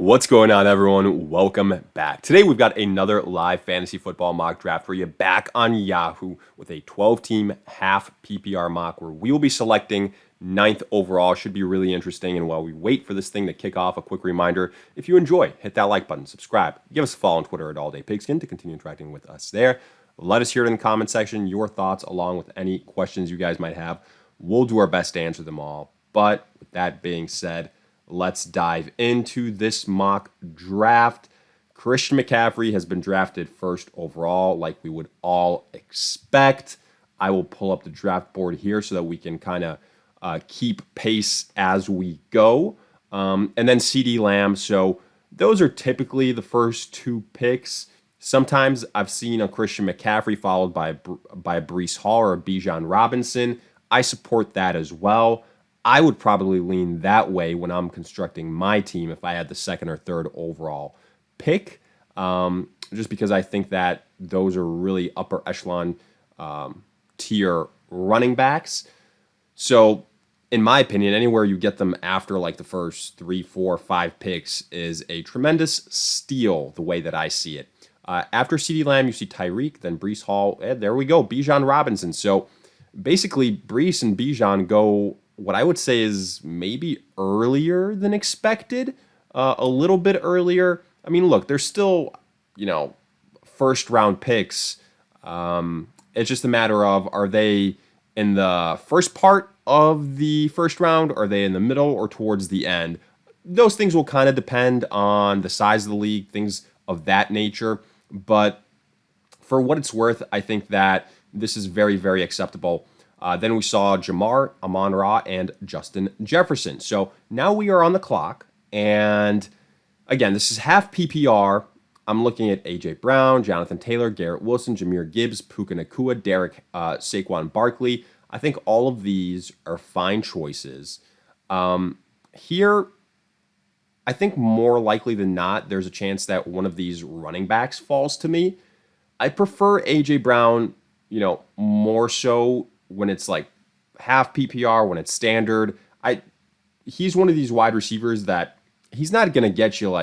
What's going on, everyone? Welcome back. Today, we've got another live fantasy football mock draft for you back on Yahoo with a 12-team half PPR mock where we will be selecting 9th overall. Should be really interesting. And while we wait for this thing to kick off, a quick reminder, if you enjoy, hit that like button, subscribe, give us a follow on Twitter at AllDayPigskin to continue interacting with us there. Let us hear it in the comment section, your thoughts along with any questions you guys might have. We'll do our best to answer them all. But with that being said, let's dive into this mock draft. Christian McCaffrey has been drafted first overall, like we would all expect. I will pull up the draft board here so that we can kind of keep pace as we go. And then CeeDee Lamb. So those are typically the first two picks. Sometimes I've seen a Christian McCaffrey followed by Breece Hall or Bijan Robinson. I support that as well. I would probably lean that way when I'm constructing my team if I had the second or third overall pick, just because I think that those are really upper echelon tier running backs. So in my opinion, anywhere you get them after like the first 3, 4, 5 picks is a tremendous steal the way that I see it. After CeeDee Lamb, you see Tyreek, then Breece Hall, and there we go, Bijan Robinson. So basically, Breece and Bijan go what I would say is maybe earlier than expected, a little bit earlier. I mean, look, they're still, first round picks. It's just a matter of, are they in the first part of the first round? Are they in the middle or towards the end? Those things will kind of depend on the size of the league, things of that nature. But for what it's worth, I think that this is very, very acceptable. Then we saw Jamar, Amon-Ra, and Justin Jefferson. So now we are on the clock. And again, this is half PPR. I'm looking at A.J. Brown, Jonathan Taylor, Garrett Wilson, Jahmyr Gibbs, Puka Nacua, Saquon Barkley. I think all of these are fine choices. Here, I think more likely than not, there's a chance that one of these running backs falls to me. I prefer A.J. Brown, more so when it's like half PPR, when it's standard. He's one of these wide receivers that he's not going to get you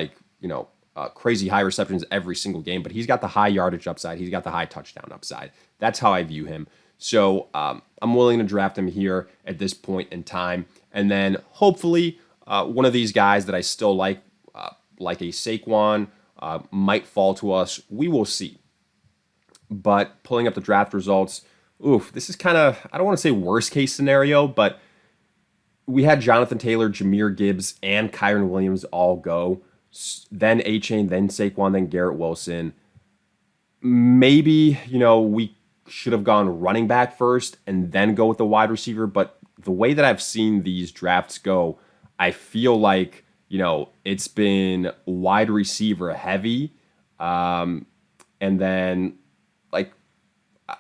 crazy high receptions every single game, but he's got the high yardage upside. He's got the high touchdown upside. That's how I view him. So I'm willing to draft him here at this point in time. And then hopefully one of these guys that I still like a Saquon, might fall to us. We will see. But pulling up the draft results, this is kind of, I don't want to say worst case scenario, but we had Jonathan Taylor, Jahmyr Gibbs, and Kyren Williams all go. Then A-Chain, then Saquon, then Garrett Wilson. Maybe, we should have gone running back first and then go with the wide receiver. But the way that I've seen these drafts go, I feel like, it's been wide receiver heavy. And then,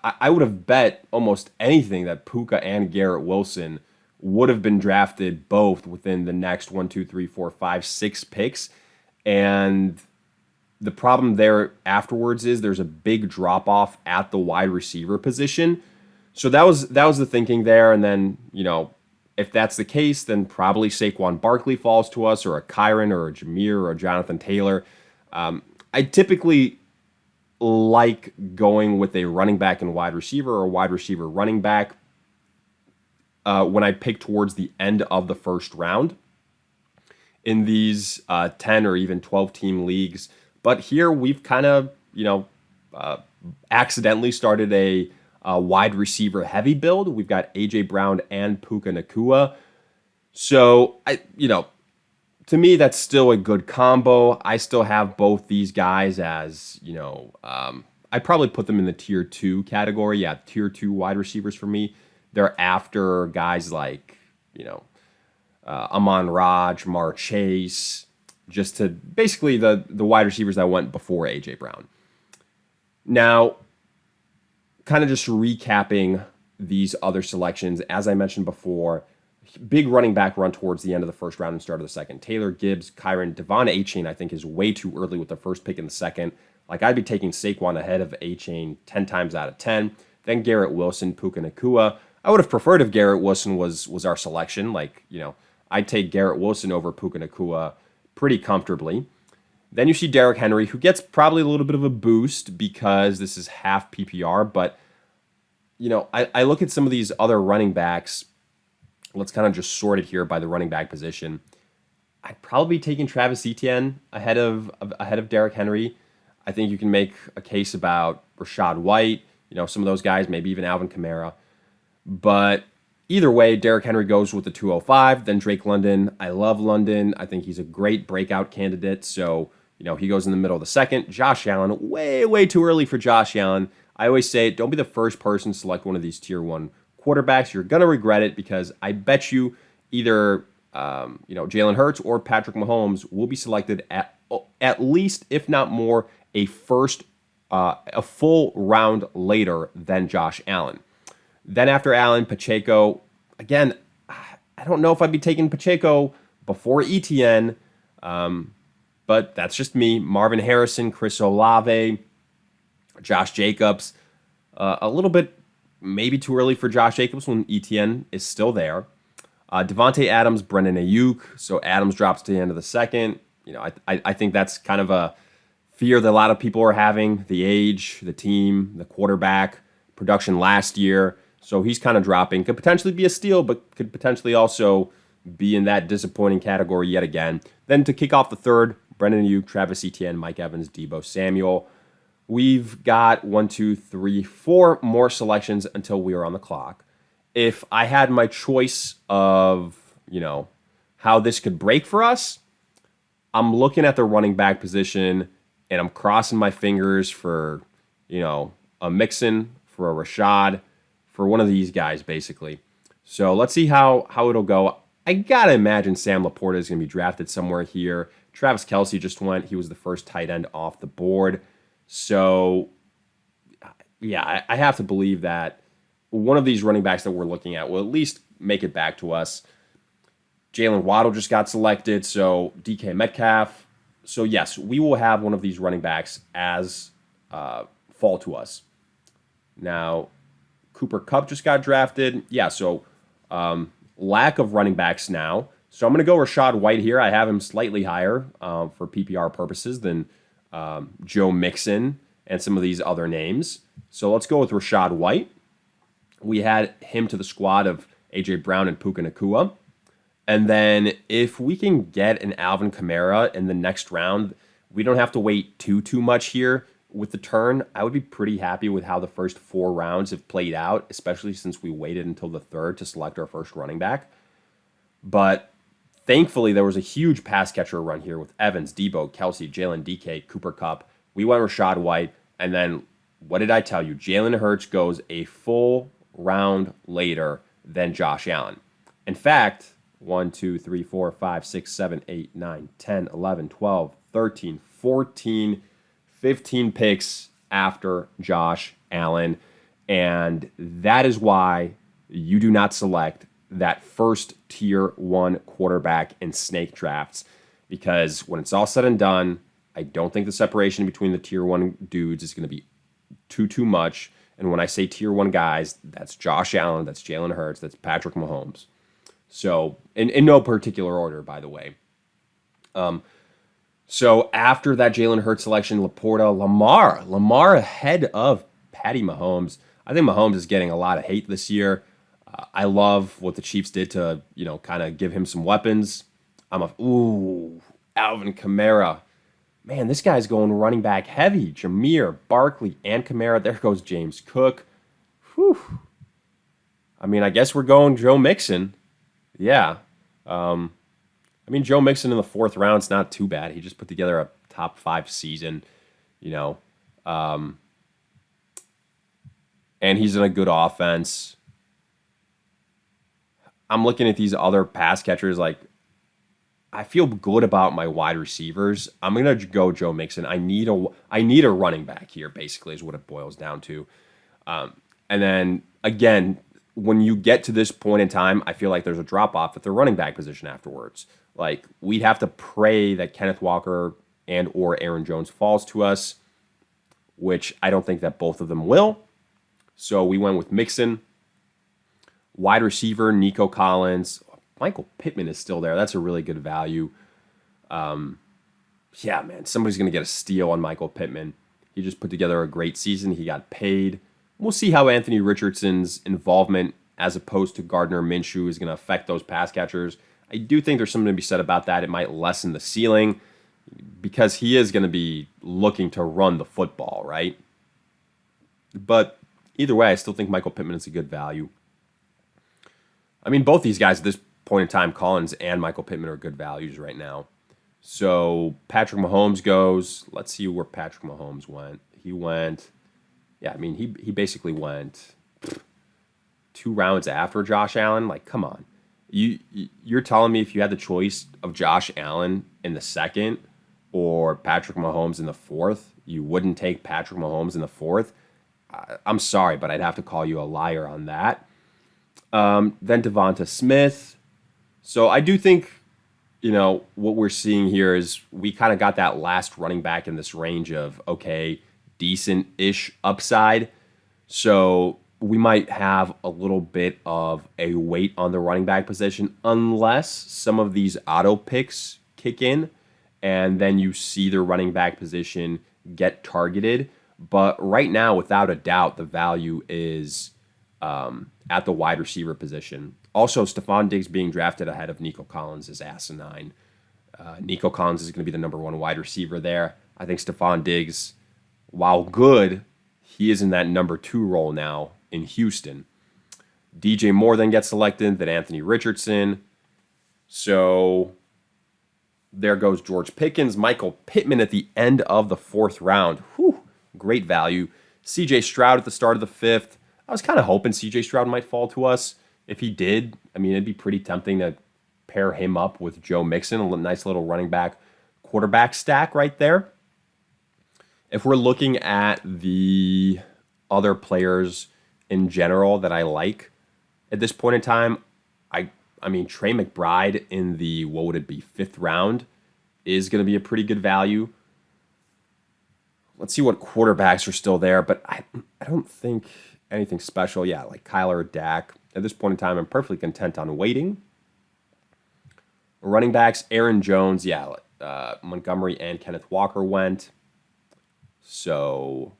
I would have bet almost anything that Puka and Garrett Wilson would have been drafted both within the next 1, 2, 3, 4, 5, 6 picks. And the problem there afterwards is there's a big drop off at the wide receiver position. So that was the thinking there. And then, if that's the case, then probably Saquon Barkley falls to us, or a Kyren or a Jahmyr or a Jonathan Taylor. I typically like going with a running back and wide receiver, or a wide receiver running back when I pick towards the end of the first round in these 10 or even 12 team leagues. But here we've kind of, accidentally started a wide receiver heavy build. We've got A.J. Brown and Puka Nacua. So, to me, that's still a good combo. I still have both these guys as, I probably put them in the tier 2 category. Yeah, tier 2 wide receivers for me. They're after guys like, Amon-Ra, Jamar Chase, just to basically the wide receivers that went before A.J. Brown. Now, kind of just recapping these other selections, as I mentioned before, big running back run towards the end of the first round and start of the second. Taylor, Gibbs, Kyren, Devon A-Chain, I think, is way too early with the first pick in the second. I'd be taking Saquon ahead of A-Chain 10 times out of 10. Then Garrett Wilson, Puka Nacua. I would have preferred if Garrett Wilson was our selection. I'd take Garrett Wilson over Puka Nacua pretty comfortably. Then you see Derrick Henry, who gets probably a little bit of a boost because this is half PPR. But, I look at some of these other running backs. Let's kind of just sort it here by the running back position. I'd probably be taking Travis Etienne ahead of Derrick Henry. I think you can make a case about Rachaad White, some of those guys, maybe even Alvin Kamara. But either way, Derrick Henry goes with the 205, then Drake London. I love London. I think he's a great breakout candidate. So, he goes in the middle of the second. Josh Allen, way, way too early for Josh Allen. I always say, don't be the first person to select one of these tier 1 quarterbacks. You're going to regret it because I bet you either Jalen Hurts or Patrick Mahomes will be selected at least, if not more, a full round later than Josh Allen. Then after Allen, Pacheco. Again, I don't know if I'd be taking Pacheco before Etienne, but that's just me. Marvin Harrison, Chris Olave, Josh Jacobs. A little bit maybe too early for Josh Jacobs when Etienne is still there. Devontae Adams, Brendan Ayuk. So Adams drops to the end of the second. I think that's kind of a fear that a lot of people are having. The age, the team, the quarterback, production last year. So he's kind of dropping. Could potentially be a steal, but could potentially also be in that disappointing category yet again. Then to kick off the third, Brendan Ayuk, Travis Etienne, Mike Evans, Deebo Samuel. We've got 4 more selections until we are on the clock. If I had my choice of, how this could break for us, I'm looking at the running back position and I'm crossing my fingers for, a Mixon, for a Rashad, for one of these guys, basically. So let's see how it'll go. I got to imagine Sam Laporta is going to be drafted somewhere here. Travis Kelce just went. He was the first tight end off the board. So, yeah, I have to believe that one of these running backs that we're looking at will at least make it back to us. Jalen Waddle just got selected, so DK Metcalf. So, yes, we will have one of these running backs as fall to us. Now, Cooper Kupp just got drafted. Yeah, so lack of running backs now. So I'm going to go Rachaad White here. I have him slightly higher for PPR purposes than Joe Mixon and some of these other names. So let's go with Rachaad White. We had him to the squad of A.J. Brown and Puka Nacua. And then if we can get an Alvin Kamara in the next round, we don't have to wait too much here with the turn. I would be pretty happy with how the first 4 rounds have played out, especially since we waited until the third to select our first running back. But thankfully, there was a huge pass catcher run here with Evans, Deebo, Kelce, Jalen, DK, Cooper Kupp. We went Rachaad White, and then what did I tell you? Jalen Hurts goes a full round later than Josh Allen. In fact, 1, 2, 3, 4, 5, 6, 7, 8, 9, 10, 11, 12, 13, 14, 15 picks after Josh Allen. And that is why you do not select that first tier 1 quarterback in snake drafts, because when it's all said and done, I don't think the separation between the tier 1 dudes is going to be too much. And when I say tier 1 guys, that's Josh Allen, that's Jalen Hurts, that's Patrick Mahomes. So in no particular order, by the way. So after that Jalen Hurts selection, Laporta, Lamar ahead of Patty Mahomes. I think Mahomes is getting a lot of hate this year. I love what the Chiefs did to, kind of give him some weapons. Alvin Kamara. Man, this guy's going running back heavy. Jameer, Barkley, and Kamara. There goes James Cook. Whew. I guess we're going Joe Mixon. Yeah. Joe Mixon in the 4th round is not too bad. He just put together a top 5 season, and he's in a good offense. I'm looking at these other pass catchers. I feel good about my wide receivers. I'm gonna go Joe Mixon. I need a running back here. Basically, is what it boils down to. And then again, when you get to this point in time, I feel like there's a drop off at the running back position afterwards. We'd have to pray that Kenneth Walker and or Aaron Jones falls to us, which I don't think that both of them will. So we went with Mixon. Wide receiver, Nico Collins. Michael Pittman is still there. That's a really good value. Yeah, man, somebody's going to get a steal on Michael Pittman. He just put together a great season. He got paid. We'll see how Anthony Richardson's involvement as opposed to Gardner Minshew is going to affect those pass catchers. I do think there's something to be said about that. It might lessen the ceiling because he is going to be looking to run the football, right? But either way, I still think Michael Pittman is a good value. I mean, both these guys at this point in time, Collins and Michael Pittman, are good values right now. So Patrick Mahomes goes. Let's see where Patrick Mahomes went. He went, yeah, I mean, he basically went 2 rounds after Josh Allen. Like, come on. You're telling me if you had the choice of Josh Allen in the second or Patrick Mahomes in the fourth, you wouldn't take Patrick Mahomes in the fourth? I'm sorry, but I'd have to call you a liar on that. Then Devonta Smith. So I do think, what we're seeing here is we kind of got that last running back in this range of, okay, decent-ish upside. So we might have a little bit of a weight on the running back position unless some of these auto picks kick in and then you see the running back position get targeted. But right now, without a doubt, the value is at the wide receiver position. Also, Stephon Diggs being drafted ahead of Nico Collins is asinine. Nico Collins is going to be the number 1 wide receiver there. I think Stephon Diggs, while good, he is in that number 2 role now in Houston. DJ Moore then gets selected, then Anthony Richardson. So there goes George Pickens. Michael Pittman at the end of the 4th round. Whew, great value. CJ Stroud at the start of the 5th. I was kind of hoping CJ Stroud might fall to us. If he did, I mean, it'd be pretty tempting to pair him up with Joe Mixon, a nice little running back quarterback stack right there. If we're looking at the other players in general that I like at this point in time, I mean, Trey McBride in the, 5th round is going to be a pretty good value. Let's see what quarterbacks are still there, but I don't think anything special. Yeah, like Kyler or Dak. At this point in time, I'm perfectly content on waiting. Running backs, Aaron Jones. Yeah, Montgomery and Kenneth Walker went. So,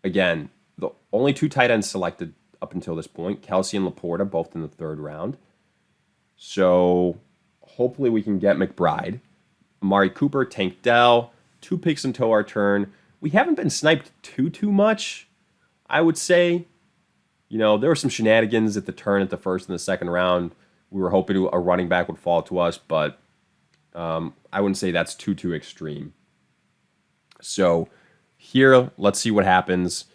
again, the only 2 tight ends selected up until this point, Kelsey and Laporta, both in the 3rd round. So, hopefully we can get McBride. Amari Cooper, Tank Dell, 2 picks until our turn. We haven't been sniped too much, I would say. There were some shenanigans at the turn at the 1st and the 2nd round. We were hoping a running back would fall to us, but I wouldn't say that's too extreme. So here, let's see what happens.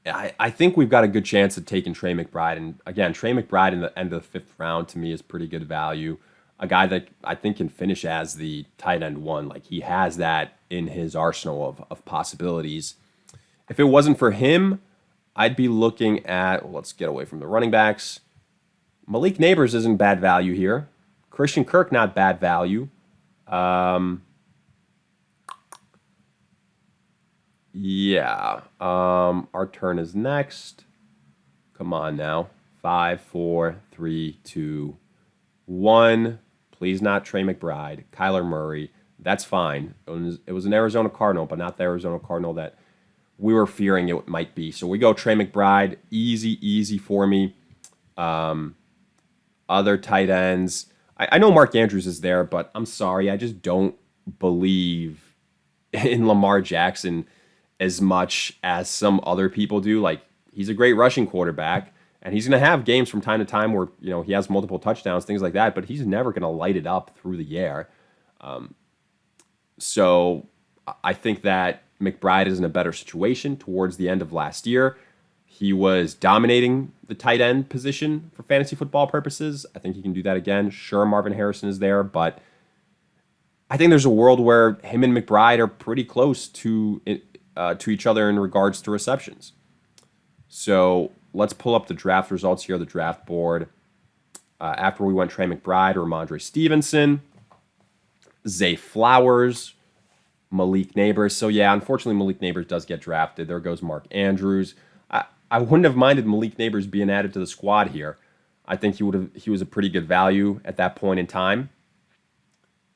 I think we've got a good chance of taking Trey McBride. And again, Trey McBride in the end of the 5th round to me is pretty good value. A guy that I think can finish as the tight end 1. Like, he has that in his arsenal of possibilities. If it wasn't for him, I'd be looking at, let's get away from the running backs. Malik Neighbors isn't bad value here. Christian Kirk, not bad value. Yeah. Our turn is next. Come on now. 5, 4, 3, 2, 1. Please not Trey McBride. Kyler Murray. That's fine. It was an Arizona Cardinal, but not the Arizona Cardinal that we were fearing it might be. So we go Trey McBride. Easy for me. Other tight ends. I know Mark Andrews is there, but I'm sorry. I just don't believe in Lamar Jackson as much as some other people do. Like, he's a great rushing quarterback, and he's going to have games from time to time where, he has multiple touchdowns, things like that, but he's never going to light it up through the air. So I think that McBride is in a better situation towards the end of last year. He was dominating the tight end position for fantasy football purposes. I think he can do that again. Sure, Marvin Harrison is there, but I think there's a world where him and McBride are pretty close to each other in regards to receptions. So let's pull up the draft results here, the draft board. After we went Trey McBride, Ramondre Stevenson, Zay Flowers, Malik Neighbors. So yeah, unfortunately, Malik Neighbors does get drafted. There goes Mark Andrews. I wouldn't have minded Malik Neighbors being added to the squad here. I think he was a pretty good value at that point in time.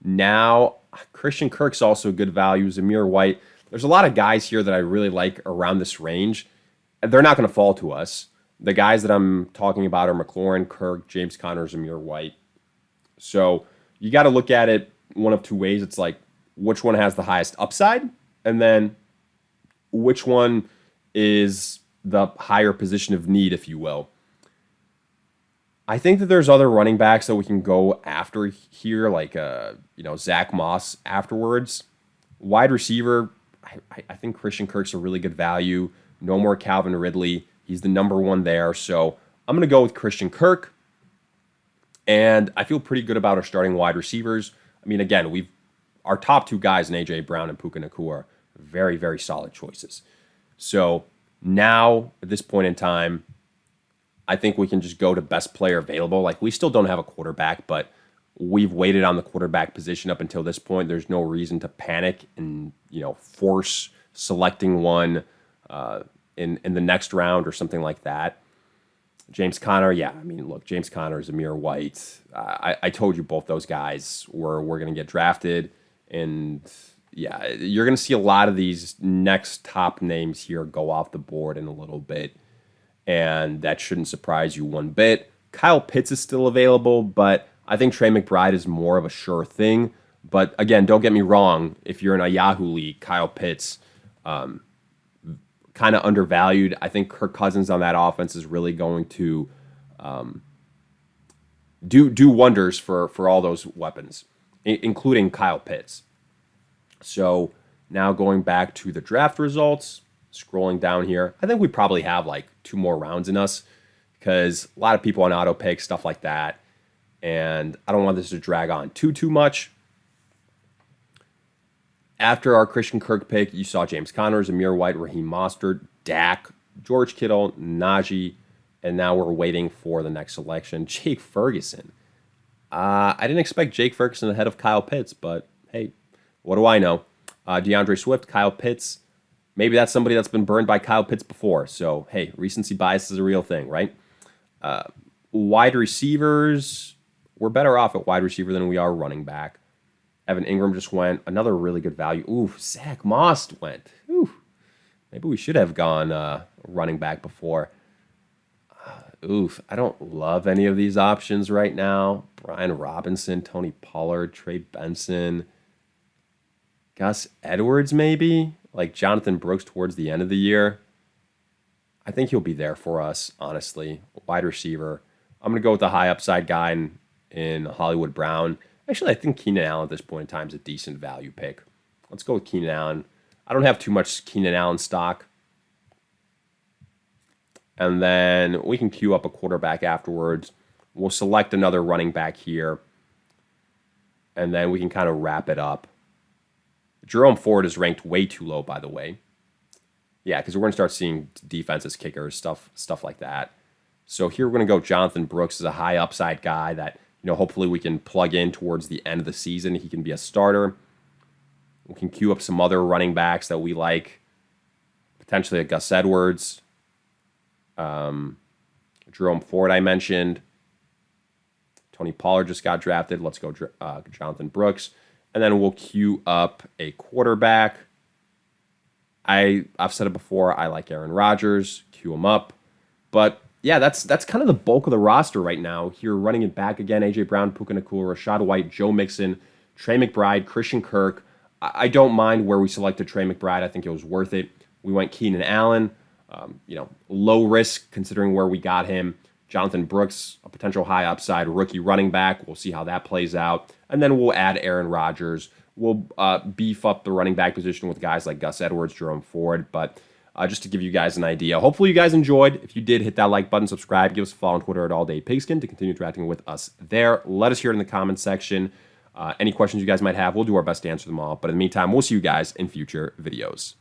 Now, Christian Kirk's also a good value. Zamir White. There's a lot of guys here that I really like around this range. They're not going to fall to us. The guys that I'm talking about are McLaurin, Kirk, James Conner, Zamir White. So you got to look at it one of two ways. It's like which one has the highest upside, and then which one is the higher position of need, if you will. I think that there's other running backs that we can go after here, like Zach Moss afterwards. Wide receiver, I think Christian Kirk's a really good value. No more Calvin Ridley. He's the number one there. So I'm going to go with Christian Kirk. And I feel pretty good about our starting wide receivers. I mean, again, our top two guys in A.J. Brown and Puka Nacua are very, very solid choices. So now, at this point in time, I think we can just go to best player available. Like, we still don't have a quarterback, but we've waited on the quarterback position up until this point. There's no reason to panic and, force selecting one in the next round or something like that. James Conner, James Conner, Zamir White. I told you both those guys were going to get drafted. And, yeah, you're going to see a lot of these next top names here go off the board in a little bit. And that shouldn't surprise you one bit. Kyle Pitts is still available, but I think Trey McBride is more of a sure thing. But, again, don't get me wrong. If you're in a Yahoo league, Kyle Pitts, kind of undervalued. I think Kirk Cousins on that offense is really going to do wonders for all those weapons, including Kyle Pitts. So now going back to the draft results, scrolling down here, I think we probably have like 2 more rounds in us because a lot of people on auto pick, stuff like that. And I don't want this to drag on too much. After our Christian Kirk pick, you saw James Conner, Zamir White, Raheem Mostert, Dak, George Kittle, Najee, and now we're waiting for the next selection, Jake Ferguson. I didn't expect Jake Ferguson ahead of Kyle Pitts, but hey, what do I know? DeAndre Swift, Kyle Pitts. Maybe that's somebody that's been burned by Kyle Pitts before. So, hey, recency bias is a real thing, right? Wide receivers, we're better off at wide receiver than we are running back. Evan Ingram just went. Another really good value. Ooh, Zach Moss went. Ooh, maybe we should have gone running back before. I don't love any of these options right now. Brian Robinson, Tony Pollard, Trey Benson, Gus Edwards maybe? Like Jonathan Brooks towards the end of the year. I think he'll be there for us, honestly. Wide receiver. I'm going to go with the high upside guy in Hollywood Brown. Actually, I think Keenan Allen at this point in time is a decent value pick. Let's go with Keenan Allen. I don't have too much Keenan Allen stock. And then we can queue up a quarterback afterwards. We'll select another running back here. And then we can kind of wrap it up. Jerome Ford is ranked way too low, by the way. Yeah, because we're going to start seeing defenses, kickers, stuff like that. So here we're going to go Jonathan Brooks as a high upside guy that, hopefully we can plug in towards the end of the season. He can be a starter. We can queue up some other running backs that we like. Potentially a Gus Edwards. Jerome Ford I mentioned. Tony Pollard just got drafted. Let's go Jonathan Brooks. And then we'll queue up a quarterback. I've said it before. I like Aaron Rodgers. Queue him up. But yeah, that's kind of the bulk of the roster right now. Here, running it back again, A.J. Brown, Puka Nacua, Rachaad White, Joe Mixon, Trey McBride, Christian Kirk. I don't mind where we selected Trey McBride. I think it was worth it. We went Keenan Allen, low risk considering where we got him. Jonathan Brooks, a potential high upside rookie running back. We'll see how that plays out. And then we'll add Aaron Rodgers. We'll beef up the running back position with guys like Gus Edwards, Jerome Ford. But just to give you guys an idea. Hopefully you guys enjoyed. If you did, hit that like button, subscribe, give us a follow on Twitter at AllDayPigskin to continue interacting with us there. Let us hear it in the comments section. Any questions you guys might have, we'll do our best to answer them all. But in the meantime, we'll see you guys in future videos.